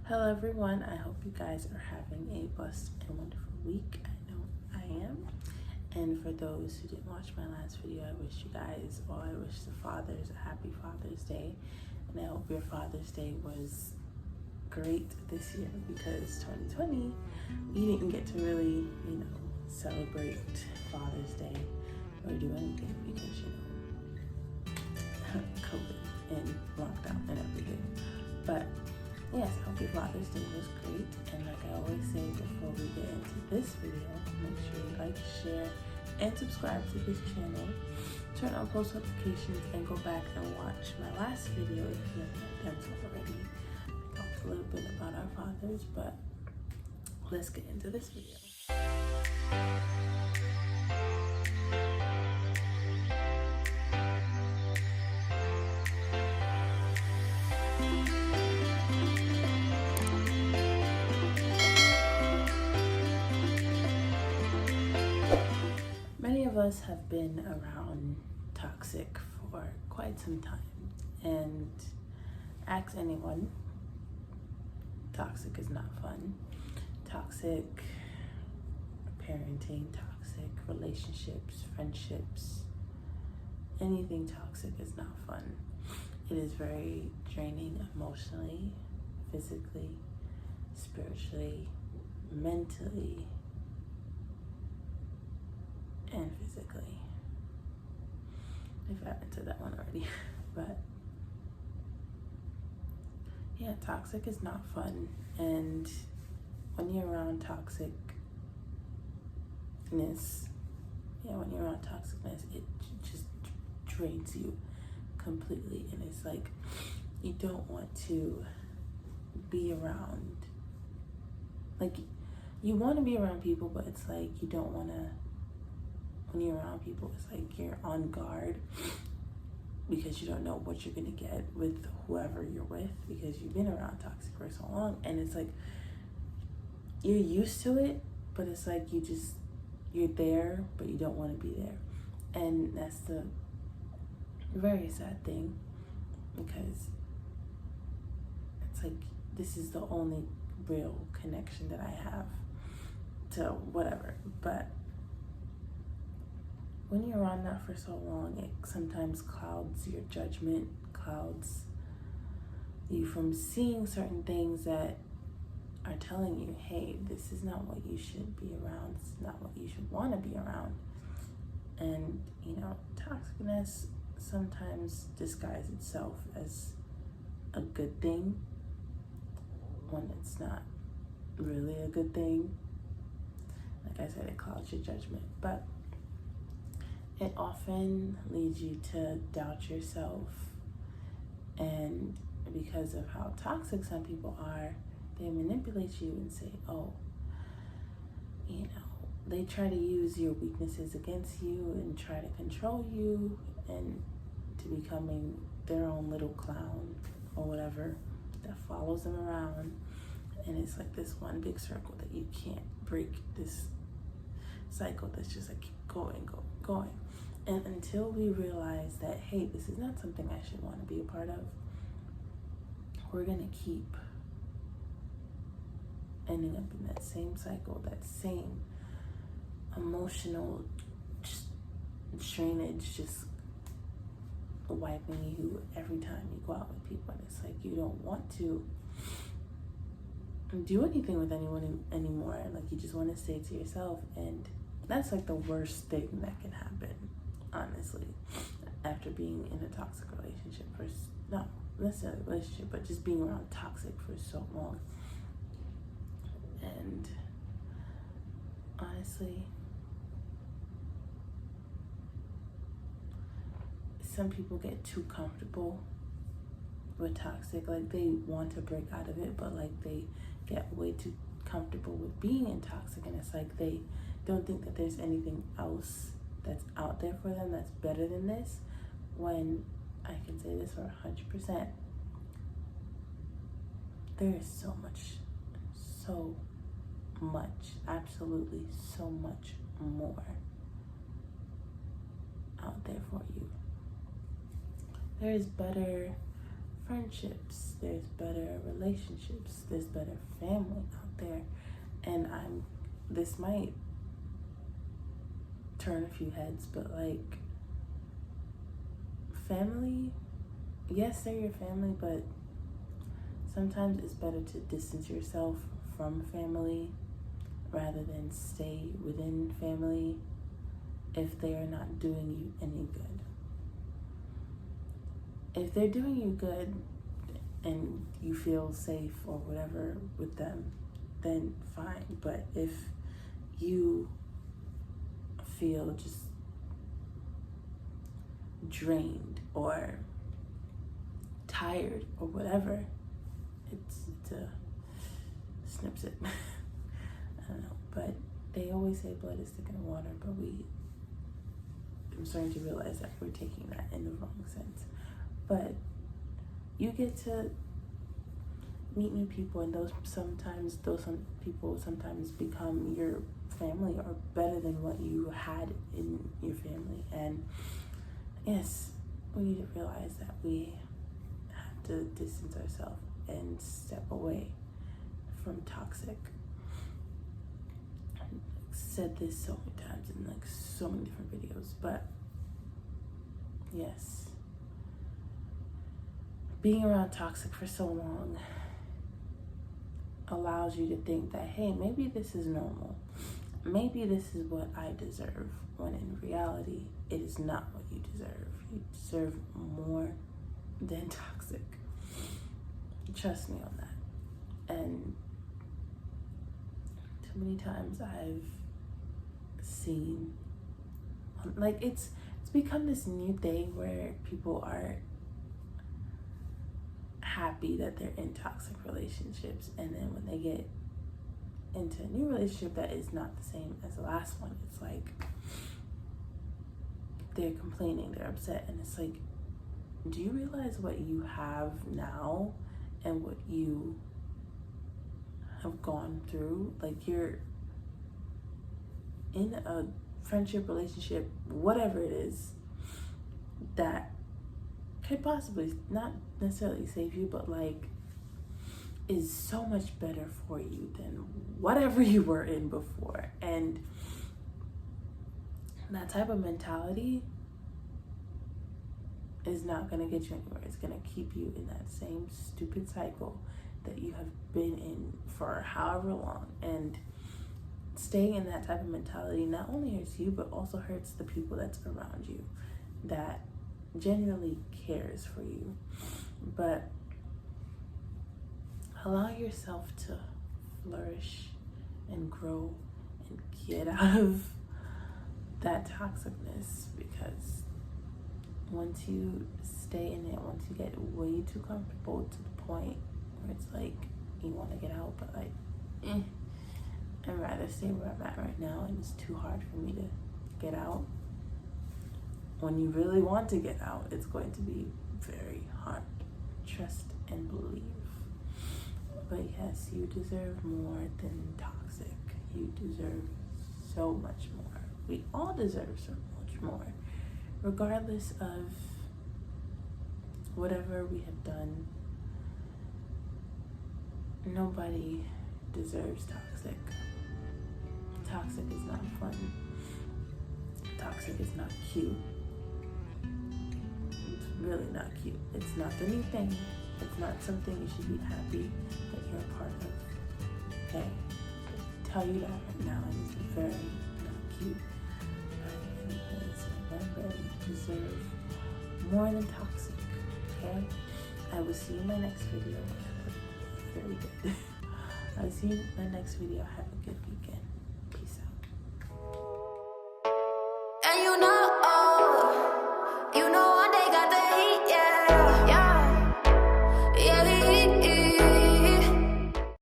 Hello everyone, I hope you guys are having a blessed and wonderful week. I know I am. And for those who didn't watch my last video, I wish the fathers a happy Father's Day. And I hope your Father's Day was great this year, because 2020, we didn't get to really, celebrate Father's Day or do anything because, COVID and lockdown and everything. But yes, I hope your Father's Day was great. And like I always say before we get into this video, make sure you like, share, and subscribe to this channel. Turn on post notifications and go back and watch my last video if you haven't done so already. I talked a little bit about our fathers, but let's get into this video. Many of us have been around toxic for quite some time, and ask anyone, toxic is not fun. Toxic parenting, toxic relationships, friendships, anything toxic is not fun. It is very draining emotionally, physically, spiritually, mentally, and physically. If I haven't said that one already. But yeah, toxic is not fun. And when you're around toxicness, it just drains you completely. And it's like, you don't want to be around, like, you want to be around people, but it's like you don't want to. When you're around people, it's like you're on guard because you don't know what you're gonna get with whoever you're with, because you've been around toxic for so long. And it's like you're used to it, but it's like you're there, but you don't want to be there. And that's the very sad thing, because it's like this is the only real connection that I have to whatever. But when you're around that for so long, it sometimes clouds your judgment, clouds you from seeing certain things that are telling you, hey, this is not what you should be around, this is not what you should want to be around. And, toxicness sometimes disguises itself as a good thing when it's not really a good thing. Like I said, it clouds your judgment. But it often leads you to doubt yourself, and because of how toxic some people are, they manipulate you and say, oh, they try to use your weaknesses against you and try to control you and to becoming their own little clown or whatever that follows them around. And it's like this one big circle that you can't break, this cycle that's just like keep going. And until we realize that, hey, this is not something I should want to be a part of, we're gonna keep ending up in that same cycle, that same emotional drainage, just wiping you every time you go out with people. And it's like you don't want to do anything with anyone anymore. Like, you just want to stay to yourself. And that's like the worst thing that can happen, honestly, after being in a toxic relationship for, not necessarily a relationship, but just being around toxic for so long. And honestly, some people get too comfortable with toxic. Like, they want to break out of it, but like they get way too comfortable with being in toxic, and it's like they don't think that there's anything else that's out there for them that's better than this, when I can say this for 100%, there is so much, absolutely so much more out there for you. There is better friendships, there's better relationships, there's better family out there. And this might turn a few heads, but like, family, yes, they're your family, but sometimes it's better to distance yourself from family rather than stay within family if they are not doing you any good. If they're doing you good and you feel safe or whatever with them, then fine. But if you feel just drained or tired or whatever, it's a snipsit. I don't know, but they always say blood is thicker than water, but I'm starting to realize that we're taking that in the wrong sense. But you get to meet new people, and those people sometimes become your family or better than what you had in your family. And yes, we need to realize that we have to distance ourselves and step away from toxic. I've said this so many times in like so many different videos, but yes, being around toxic for so long allows you to think that, hey, maybe this is normal. Maybe this is what I deserve, when in reality, it is not what you deserve. You deserve more than toxic. Trust me on that. And too many times I've seen, like, it's become this new thing where people are happy that they're in toxic relationships, and then when they get into a new relationship that is not the same as the last one, it's like they're complaining, they're upset, and it's like, do you realize what you have now and what you have gone through? Like, you're in a friendship, relationship, whatever it is, that could possibly not necessarily save you, but like is so much better for you than whatever you were in before. And that type of mentality is not going to get you anywhere. It's going to keep you in that same stupid cycle that you have been in for however long. And staying in that type of mentality not only hurts you, but also hurts the people that's around you that genuinely cares for you. But allow yourself to flourish and grow and get out of that toxicness, because once you stay in it, once you get way too comfortable to the point where it's like you want to get out, but like, I'd rather stay where I'm at right now, and it's too hard for me to get out. When you really want to get out, it's going to be very hard. Trust and believe. But yes, you deserve more than toxic. You deserve so much more. We all deserve so much more, regardless of whatever we have done. Nobody deserves toxic. Toxic is not fun. Toxic is not cute. It's really not cute. It's not the new thing. It's not something you should be happy that you're a part of. Okay? I tell you that right now, and it's very not cute. But anyways, remember, you deserve more than toxic. Okay? I will see you in my next video. Very good. I'll see you in my next video. Have a good weekend.